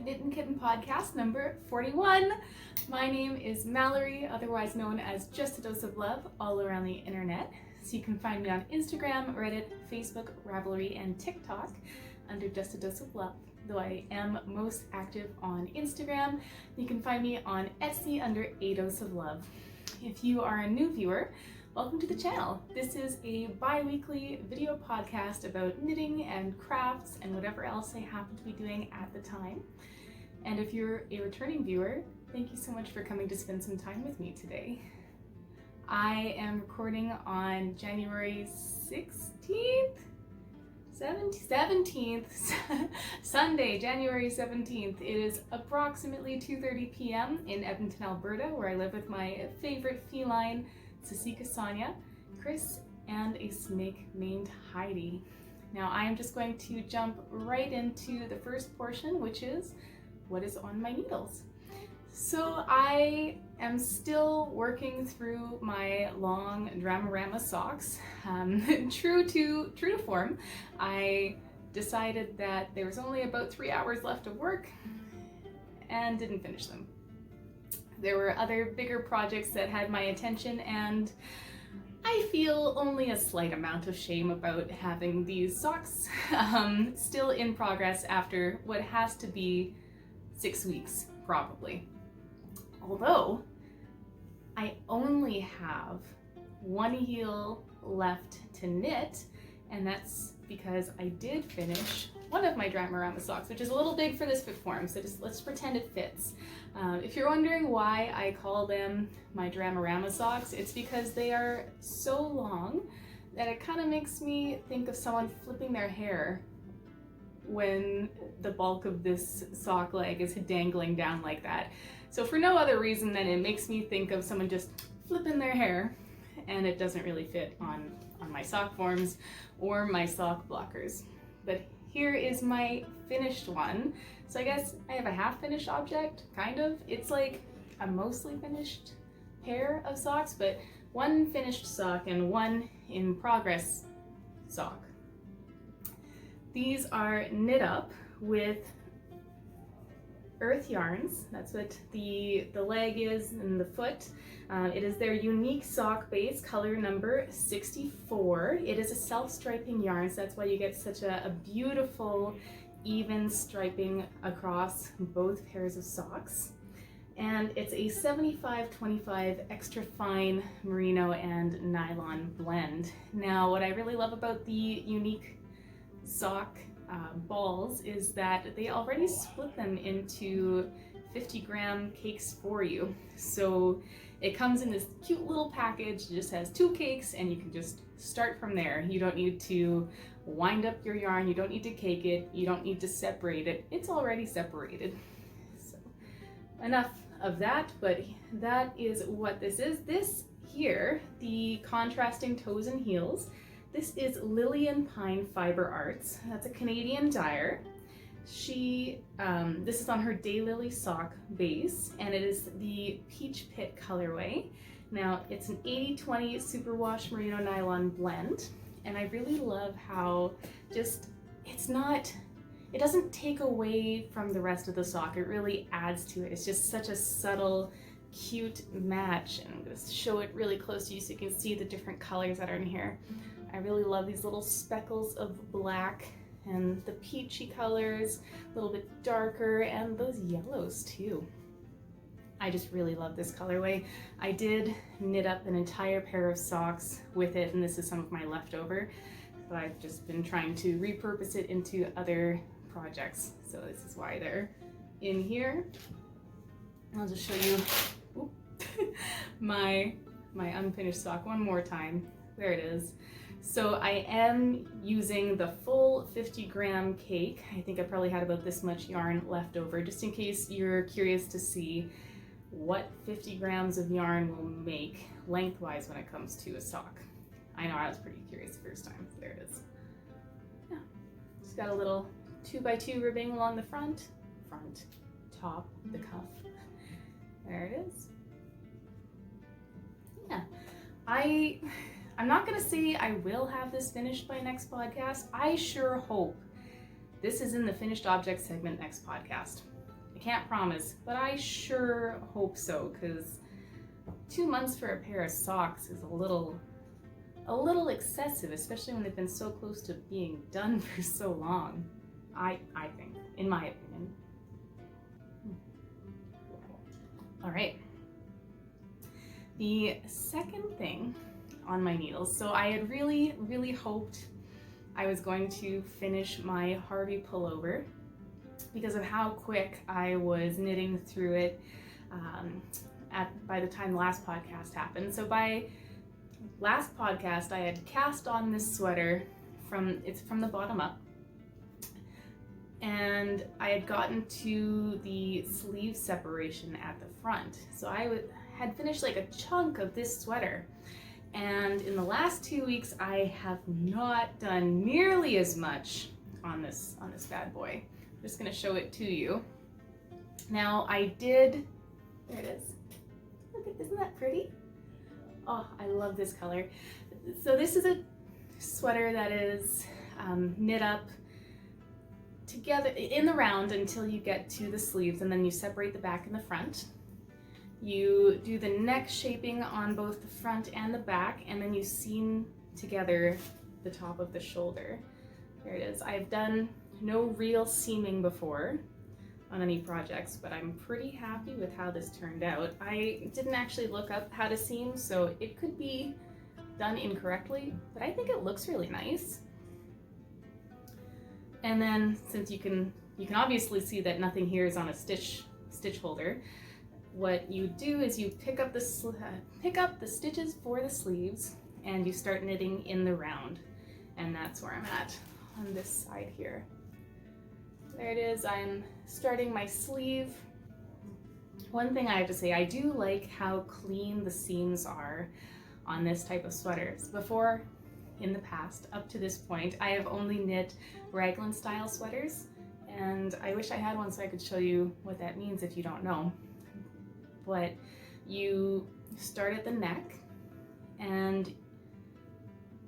Knittin Kitten podcast number 41. My name is Mallory, otherwise known as JustADoseOfLove, all around the internet. So you can find me on Instagram, Reddit, Facebook, Ravelry, and TikTok under JustADoseOfLove, though I am most active on Instagram. You can find me on Etsy under ADoseOfLove. If you are a new viewer, welcome to the channel. This is a bi-weekly video podcast about knitting and crafts and whatever else I happen to be doing at the time. And if you're a returning viewer, thank you so much for coming to spend some time with me today. I am recording on January 16th? 17th, Sunday, January 17th. It is approximately 2:30 p.m. in Edmonton, Alberta, where I live with my favorite feline, Sasika Sonia, Chris, and a snake named Heidi. Now I am just going to jump right into the first portion, which is what is on my needles. So I am still working through my long Dramarama socks. True to form, I decided that there was only about 3 hours left of work and didn't finish them. There were other bigger projects that had my attention, and I feel only a slight amount of shame about having these socks still in progress after what has to be 6 weeks, probably. Although, I only have one heel left to knit, and that's because I did finish one of my Dramarama socks, which is a little big for this fit form, so let's pretend it fits. If you're wondering why I call them my Dramarama socks, it's because they are so long that it kind of makes me think of someone flipping their hair when the bulk of this sock leg is dangling down like that. So for no other reason than it makes me think of someone just flipping their hair, and it doesn't really fit on my sock forms or my sock blockers. But here is my finished one. So I guess I have a half-finished object, kind of. It's like a mostly finished pair of socks, but one finished sock and one in progress sock. These are knit up with Urth yarns. That's what the leg is and the foot. It is their Uneek sock base, color number 64. It is a self-striping yarn, so that's why you get such a beautiful, even striping across both pairs of socks. And it's a 75-25 Extrafine Merino and Nylon blend. Now, what I really love about the Uneek sock balls is that they already split them into 50-gram cakes for you. So it comes in this cute little package. It just has 2 cakes and you can just start from there. You don't need to wind up your yarn, you don't need to cake it, you don't need to separate it. It's already separated. So enough of that, but that is what this is. This here, the contrasting toes and heels, this is Lillian Pine Fiber Arts. That's a Canadian dyer. This is on her Daylily sock base, and it is the Peach Pit colorway. Now, it's an 80-20 superwash merino nylon blend, and I really love how it doesn't take away from the rest of the sock. It really adds to it. It's just such a subtle, cute match, and I'm going to show it really close to you so you can see the different colors that are in here. I really love these little speckles of black and the peachy colors, a little bit darker, and those yellows too. I just really love this colorway. I did knit up an entire pair of socks with it, and this is some of my leftover. So I've just been trying to repurpose it into other projects. So this is why they're in here. I'll just show you my unfinished sock one more time. There it is. So I am using the full 50-gram cake. I think I probably had about this much yarn left over, just in case you're curious to see what 50 grams of yarn will make lengthwise when it comes to a sock. I know I was pretty curious the first time. There it is. Yeah, just got a little 2x2 ribbing along the front, top, the cuff. There it is. Yeah, I'm not gonna say I will have this finished by next podcast. I sure hope this is in the finished object segment next podcast. can't promise, but I sure hope so, because 2 months for a pair of socks is a little excessive, especially when they've been so close to being done for so long. I think, in my opinion. All right. The second thing on my needles, so I had really, really hoped I was going to finish my Harvey pullover because of how quick I was knitting through it by the time the last podcast happened. So by last podcast, I had cast on this sweater from the bottom up, and I had gotten to the sleeve separation at the front. So I had finished like a chunk of this sweater. And in the last 2 weeks, I have not done nearly as much on this bad boy. I'm just gonna show it to you. Now there it is. Look at, isn't that pretty? Oh, I love this color. So this is a sweater that is knit up together in the round until you get to the sleeves, and then you separate the back and the front. You do the neck shaping on both the front and the back, and then you seam together the top of the shoulder. There it is. I've done no real seaming before on any projects, but I'm pretty happy with how this turned out. I didn't actually look up how to seam, so it could be done incorrectly, but I think it looks really nice. And then, since you can obviously see that nothing here is on a stitch holder, what you do is you pick up the stitches for the sleeves and you start knitting in the round, and that's where I'm at on this side here. There it is. I'm starting my sleeve. One thing I have to say, I do like how clean the seams are on this type of sweaters. Before, in the past, up to this point, I have only knit raglan style sweaters, and I wish I had one so I could show you what that means if you don't know. But you start at the neck and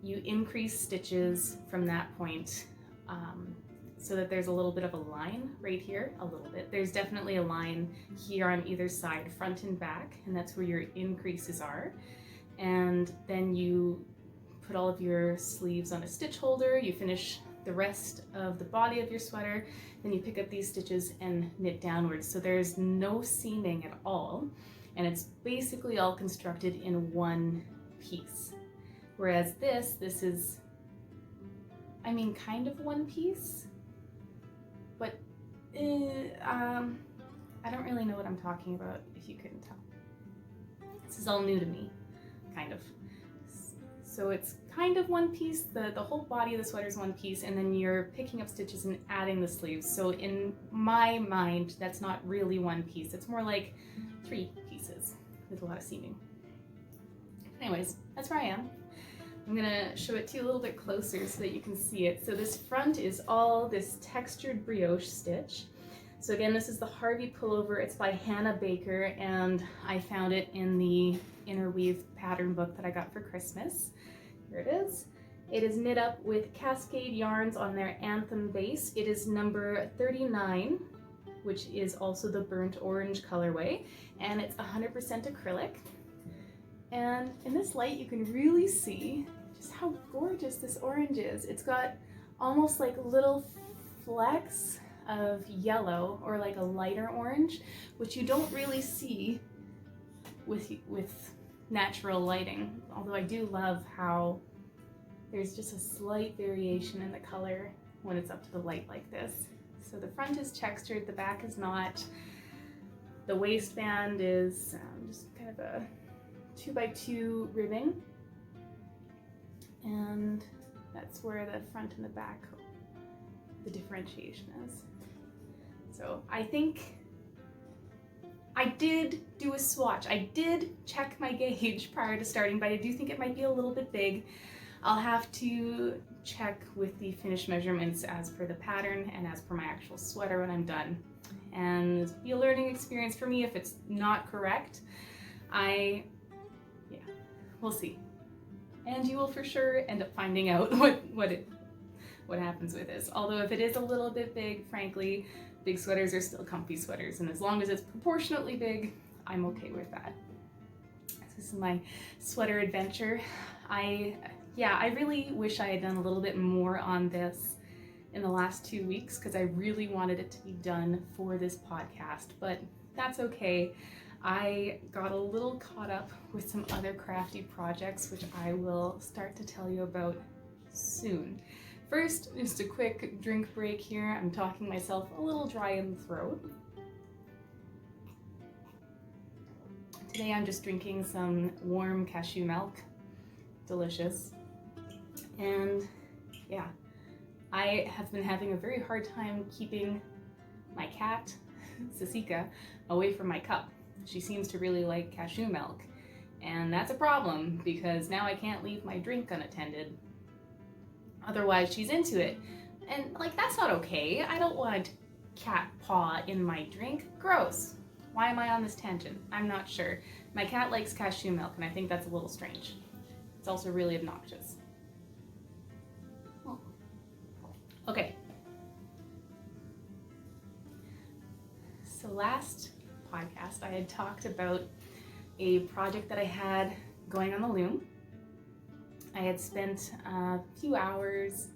you increase stitches from that point, so that there's a little bit of a line right here, a little bit. There's definitely a line here on either side, front and back, and that's where your increases are. And then you put all of your sleeves on a stitch holder, you finish the rest of the body of your sweater, then you pick up these stitches and knit downwards. So there's no seaming at all, and it's basically all constructed in one piece. Whereas this is, I mean, kind of one piece, but I don't really know what I'm talking about, if you couldn't tell. This is all new to me, kind of. So it's kind of one piece, the whole body of the sweater is one piece, and then you're picking up stitches and adding the sleeves. So in my mind, that's not really one piece. It's more like 3 pieces with a lot of seaming. Anyways, that's where I am. I'm gonna show it to you a little bit closer so that you can see it. So this front is all this textured brioche stitch. So again, this is the Harvey pullover. It's by Hannah Baker, and I found it in the Inner Weave pattern book that I got for Christmas. Here it is. It is knit up with Cascade yarns on their Anthem base. It is number 39, which is also the burnt orange colorway, and it's 100% acrylic. And in this light, you can really see just how gorgeous this orange is. It's got almost like little flecks of yellow, or like a lighter orange, which you don't really see with natural lighting. Although I do love how there's just a slight variation in the color when it's up to the light like this. So the front is textured, the back is not. The waistband is just kind of a 2x2 ribbing, and that's where the front and the back, the differentiation is. So I think I did do a swatch. I did check my gauge prior to starting, but I do think it might be a little bit big. I'll have to check with the finished measurements as per the pattern and as per my actual sweater when I'm done. And it'll be a learning experience for me if it's not correct. We'll see. And you will for sure end up finding out what happens with this. Although if it is a little bit big, frankly, big sweaters are still comfy sweaters, and as long as it's proportionately big, I'm okay with that. This is my sweater adventure. I really wish I had done a little bit more on this in the last 2 weeks because I really wanted it to be done for this podcast, but that's okay. I got a little caught up with some other crafty projects, which I will start to tell you about soon. First, just a quick drink break here. I'm talking myself a little dry in the throat. Today I'm just drinking some warm cashew milk. Delicious. And yeah, I have been having a very hard time keeping my cat, Sasika, away from my cup. She seems to really like cashew milk, and that's a problem because now I can't leave my drink unattended. Otherwise, she's into it. And like, that's not okay. I don't want cat paw in my drink. Gross. Why am I on this tangent? I'm not sure. My cat likes cashew milk, and I think that's a little strange. It's also really obnoxious. Okay. So last podcast, I had talked about a project that I had going on the loom. I had spent a few hours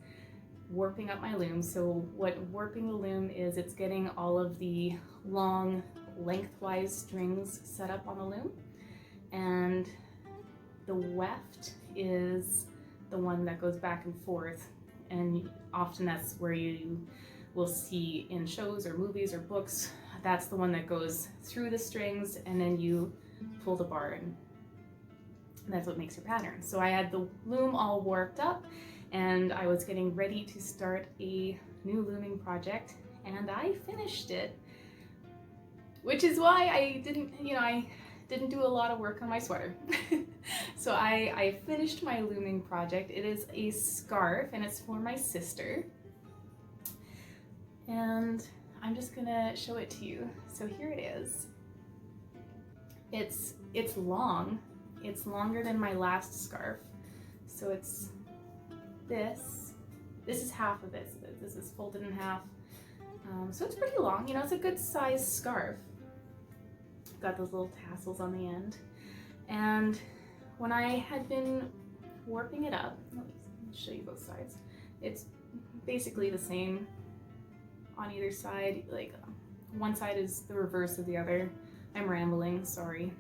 warping up my loom. So what warping the loom is, it's getting all of the long lengthwise strings set up on the loom, and the weft is the one that goes back and forth, and often that's where you will see in shows or movies or books, that's the one that goes through the strings and then you pull the bar in. And that's what makes your pattern. So I had the loom all warped up and I was getting ready to start a new looming project, and I finished it. Which is why I didn't do a lot of work on my sweater. So I finished my looming project. It is a scarf and it's for my sister. And I'm just gonna show it to you. So here it is. It's long. It's longer than my last scarf. So it's this. This is half of it. So this is folded in half. So it's pretty long. You know, it's a good size scarf. Got those little tassels on the end. And when I had been warping it up, let me show you both sides. It's basically the same on either side. Like one side is the reverse of the other. I'm rambling, sorry.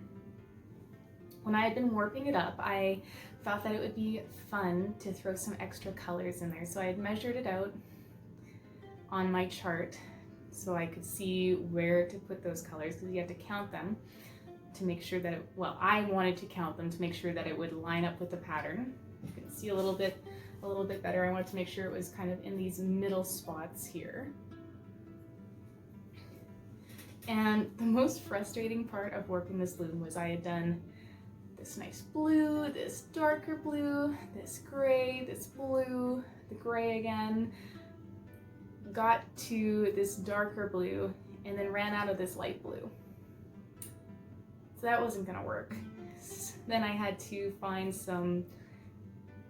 When I had been warping it up, I thought that it would be fun to throw some extra colors in there. So I had measured it out on my chart so I could see where to put those colors, because you have to count them to make sure that I wanted to count them to make sure that it would line up with the pattern. You can see a little bit better. I wanted to make sure it was kind of in these middle spots here. And the most frustrating part of warping this loom was I had done this nice blue, this darker blue, this gray, this blue, the gray again, got to this darker blue, and then ran out of this light blue. So that wasn't gonna work. Then I had to find some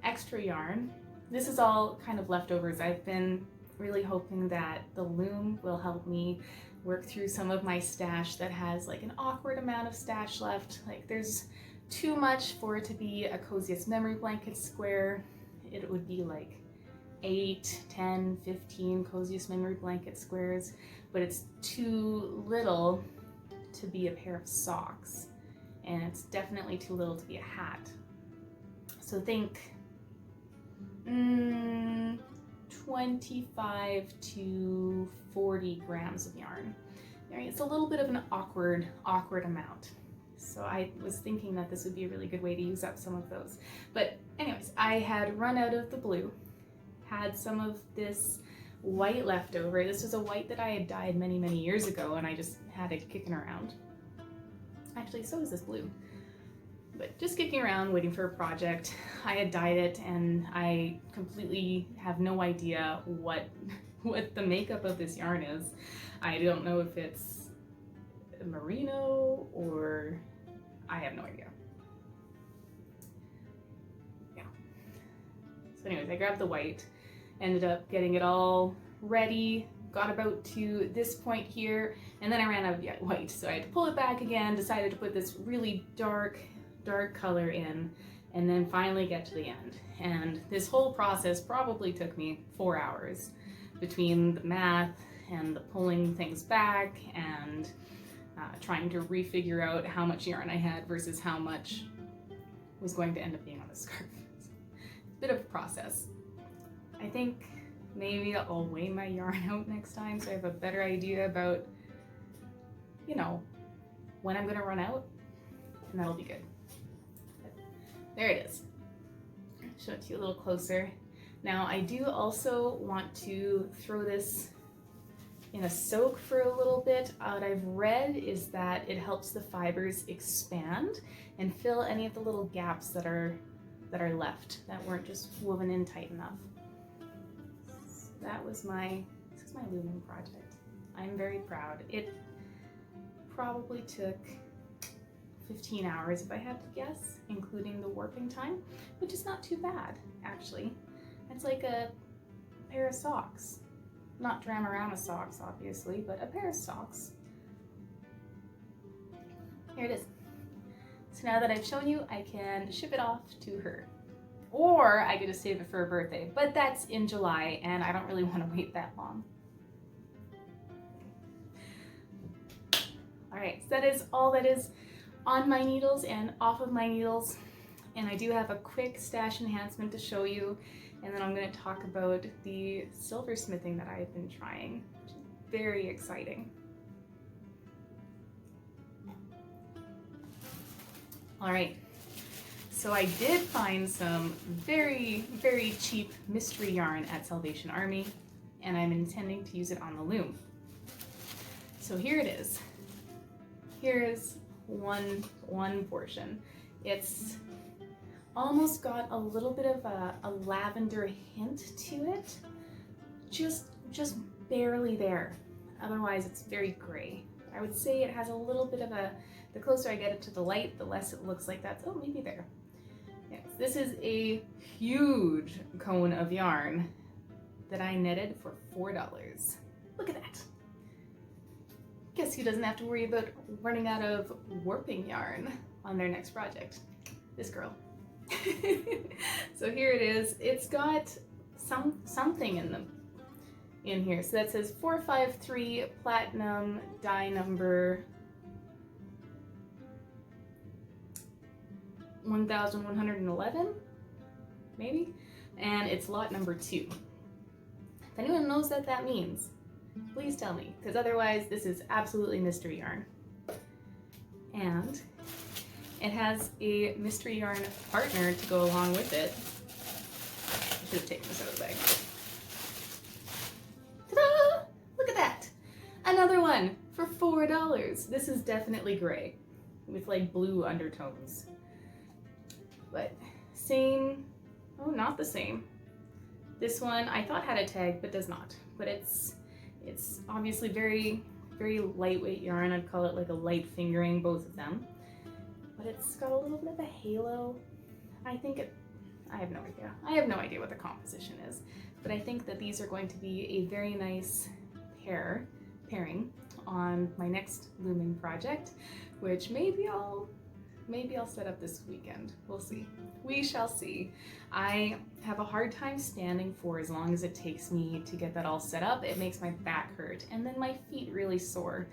extra yarn. This is all kind of leftovers. I've been really hoping that the loom will help me work through some of my stash that has like an awkward amount of stash left. Like there's too much for it to be a coziest memory blanket square. It would be like 8, 10, 15 coziest memory blanket squares, but it's too little to be a pair of socks, and it's definitely too little to be a hat. So think 25 to 40 grams of yarn. It's a little bit of an awkward amount. So I was thinking that this would be a really good way to use up some of those. But anyways, I had run out of the blue, had some of this white left over. This was a white that I had dyed many, many years ago, and I just had it kicking around. Actually, so is this blue. But just kicking around, waiting for a project. I had dyed it, and I completely have no idea what the makeup of this yarn is. I don't know if it's Merino or I have no idea. Yeah. So anyways, I grabbed the white, ended up getting it all ready, got about to this point here, and then I ran out of white, so I had to pull it back again, decided to put this really dark color in, and then finally get to the end. And this whole process probably took me 4 hours between the math and the pulling things back and trying to refigure out how much yarn I had versus how much was going to end up being on the scarf. It's a bit of a process. I think maybe I'll weigh my yarn out next time so I have a better idea about, you know, when I'm gonna run out, and that'll be good. But there it is. Show it to you a little closer. Now I do also want to throw this in a soak for a little bit. What I've read is that it helps the fibers expand and fill any of the little gaps that are left that weren't just woven in tight enough. So this is my looming project. I'm very proud. It probably took 15 hours if I had to guess, including the warping time, which is not too bad, actually. It's like a pair of socks. Not Dramarama socks, obviously, but a pair of socks. Here it is. So now that I've shown you, I can ship it off to her. Or I could just save it for her birthday, but that's in July, and I don't really want to wait that long. All right, so that is all that is on my needles and off of my needles. And I do have a quick stash enhancement to show you. And then I'm going to talk about the silversmithing that I've been trying, which is very exciting. All right, so I did find some very, very cheap mystery yarn at Salvation Army, and I'm intending to use it on the loom. So here it is. Here is one portion. It's almost got a little bit of a lavender hint to it, just barely there. Otherwise it's very gray. I would say it has a little bit of the closer I get it to the light, the less it looks like that's, oh, maybe there. Yes, this is a huge cone of yarn that I knitted for $4. Look at that. Guess who doesn't have to worry about running out of warping yarn on their next project? This girl. So here it is. It's got something in here. So that says 453 platinum dye number 1111, maybe, and it's lot number 2. If anyone knows what that means, please tell me, because otherwise this is absolutely mystery yarn. And it has a mystery yarn partner to go along with it. I should have taken this out of the bag. Ta-da! Look at that! Another one for $4. This is definitely gray with like blue undertones. But same, oh, not the same. This one I thought had a tag, but does not. But it's obviously very, very lightweight yarn. I'd call it like a light fingering, both of them. But it's got a little bit of a halo. I have no idea. I have no idea what the composition is, but I think that these are going to be a very nice pairing on my next looming project, which maybe I'll set up this weekend. We'll see. We shall see. I have a hard time standing for as long as it takes me to get that all set up. It makes my back hurt, and then my feet really sore,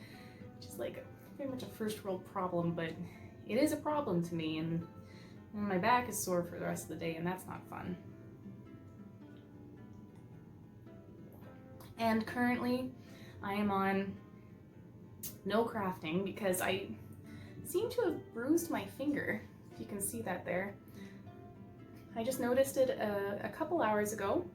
which is like very much a first world problem, but it is a problem to me, and my back is sore for the rest of the day, and that's not fun. And currently, I am on no crafting because I seem to have bruised my finger, if you can see that there. I just noticed it a couple hours ago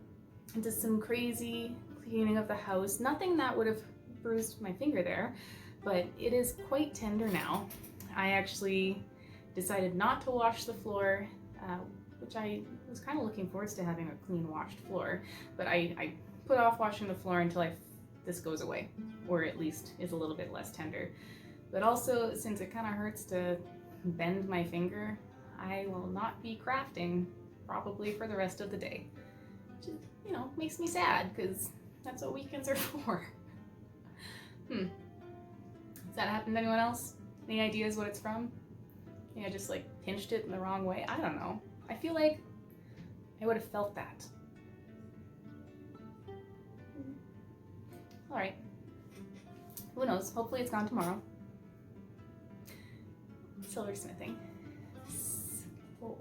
and did some crazy cleaning of the house. Nothing that would have bruised my finger there, but it is quite tender now. I actually decided not to wash the floor, which I was kind of looking forward to having a clean washed floor, but I put off washing the floor until this goes away, or at least is a little bit less tender. But also, since it kind of hurts to bend my finger, I will not be crafting probably for the rest of the day. Which, you know, makes me sad, because that's what weekends are for. Has that happened to anyone else? Any ideas what it's from? Maybe I just like pinched it in the wrong way. I don't know. I feel like I would have felt that. All right. Who knows? Hopefully it's gone tomorrow. Silversmithing. So,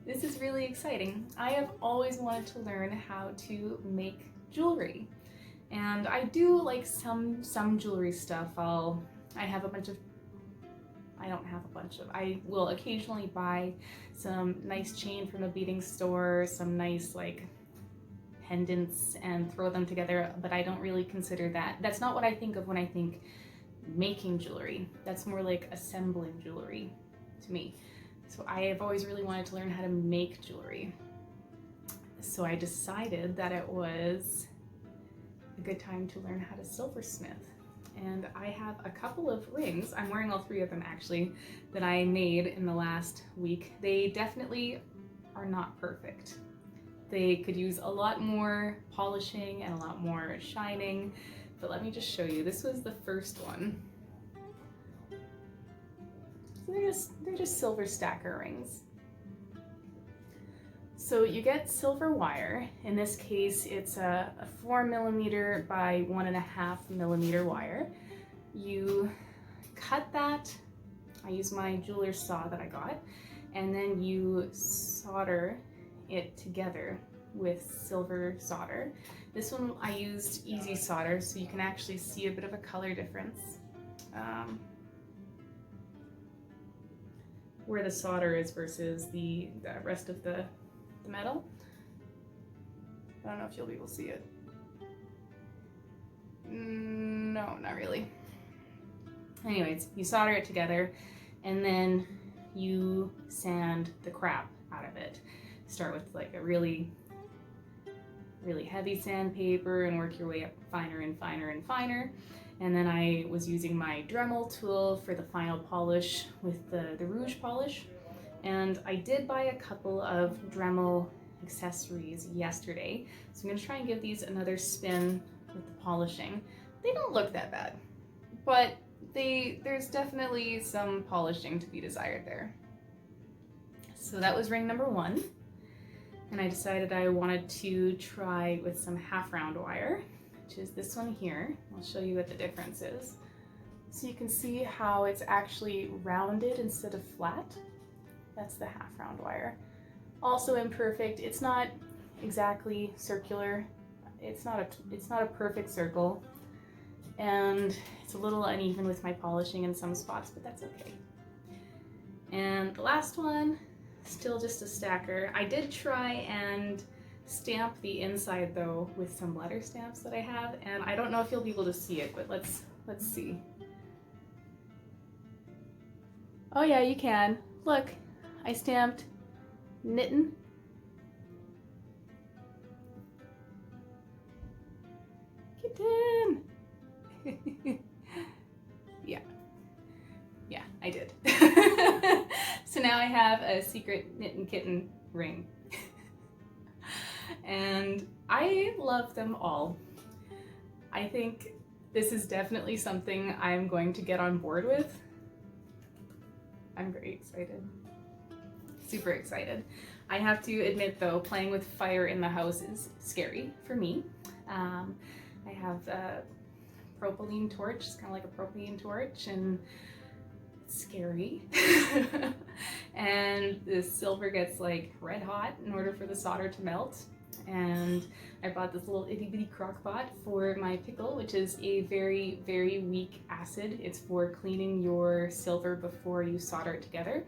this is really exciting. I have always wanted to learn how to make jewelry. And I do like some jewelry stuff. I will occasionally buy some nice chain from a beading store, some nice like pendants and throw them together, but I don't really consider that. That's not what I think of when I think making jewelry. That's more like assembling jewelry to me. So I have always really wanted to learn how to make jewelry. So I decided that it was a good time to learn how to silversmith. And I have a couple of rings, I'm wearing all three of them actually, that I made in the last week. They definitely are not perfect. They could use a lot more polishing and a lot more shining, but let me just show you. This was the first one. So they're just silver stacker rings. So you get silver wire. In this case, it's a 4mm by 1.5mm wire. You cut that. I use my jeweler's saw that I got, and then you solder it together with silver solder. This one I used easy solder, so you can actually see a bit of a color difference. Where the solder is versus the rest of the metal. I don't know if you'll be able to see it. No, not really. Anyways, you solder it together and then you sand the crap out of it. Start with like a really heavy sandpaper and work your way up finer and finer and finer. And then I was using my Dremel tool for the final polish with the rouge polish. And I did buy a couple of Dremel accessories yesterday. So I'm gonna try and give these another spin with the polishing. They don't look that bad, but there's definitely some polishing to be desired there. So that was ring number one. And I decided I wanted to try with some half round wire, which is this one here. I'll show you what the difference is. So you can see how it's actually rounded instead of flat. That's the half round wire. Also imperfect. It's not exactly circular. It's not a perfect circle. And it's a little uneven with my polishing in some spots, but that's okay. And the last one, still just a stacker. I did try and stamp the inside though with some letter stamps that I have, and I don't know if you'll be able to see it, but let's see. Oh yeah, you can. Look, I stamped Knittin Kitten. Yeah, I did. So now I have a secret Knittin Kitten ring. And I love them all. I think this is definitely something I'm going to get on board with. I'm very excited. Super excited. I have to admit though, playing with fire in the house is scary for me. I have a propylene torch, it's kind of like a propane torch, and it's scary. And the silver gets like red hot in order for the solder to melt. And I bought this little itty bitty crock pot for my pickle, which is a very, very weak acid. It's for cleaning your silver before you solder it together.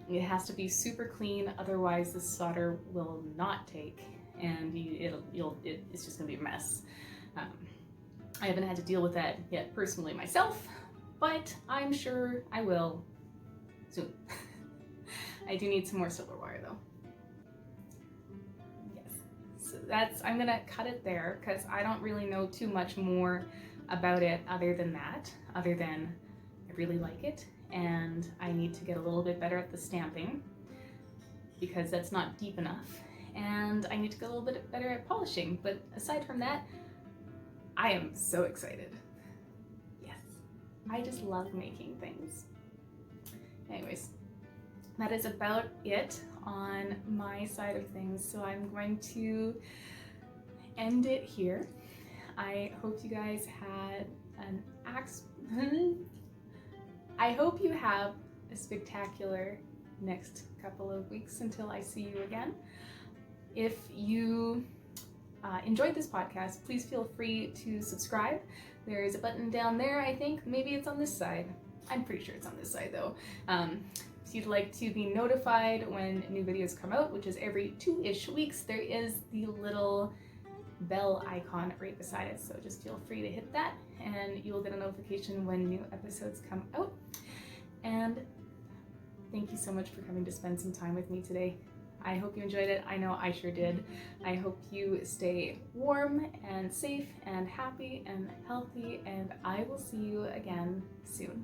It has to be super clean, otherwise the solder will not take, and it's just gonna be a mess. I haven't had to deal with that yet personally myself, but I'm sure I will soon. I do need some more silver wire though. Yes, so I'm gonna cut it there because I don't really know too much more about it other than I really like it, and I need to get a little bit better at the stamping because that's not deep enough, and I need to get a little bit better at polishing. But aside from that, I am so excited. I just love making things. Anyways, that is about it on my side of things. So I'm going to end it here. I hope you guys had I hope you have a spectacular next couple of weeks until I see you again. If you enjoyed this podcast, please feel free to subscribe. There is a button down there, I think. Maybe it's on this side. I'm pretty sure it's on this side though. If you'd like to be notified when new videos come out, which is every 2-ish weeks, there is the little bell icon right beside it. So just feel free to hit that and you'll get a notification when new episodes come out. And thank you so much for coming to spend some time with me today. I hope you enjoyed it. I know I sure did. I hope you stay warm and safe and happy and healthy, and I will see you again soon.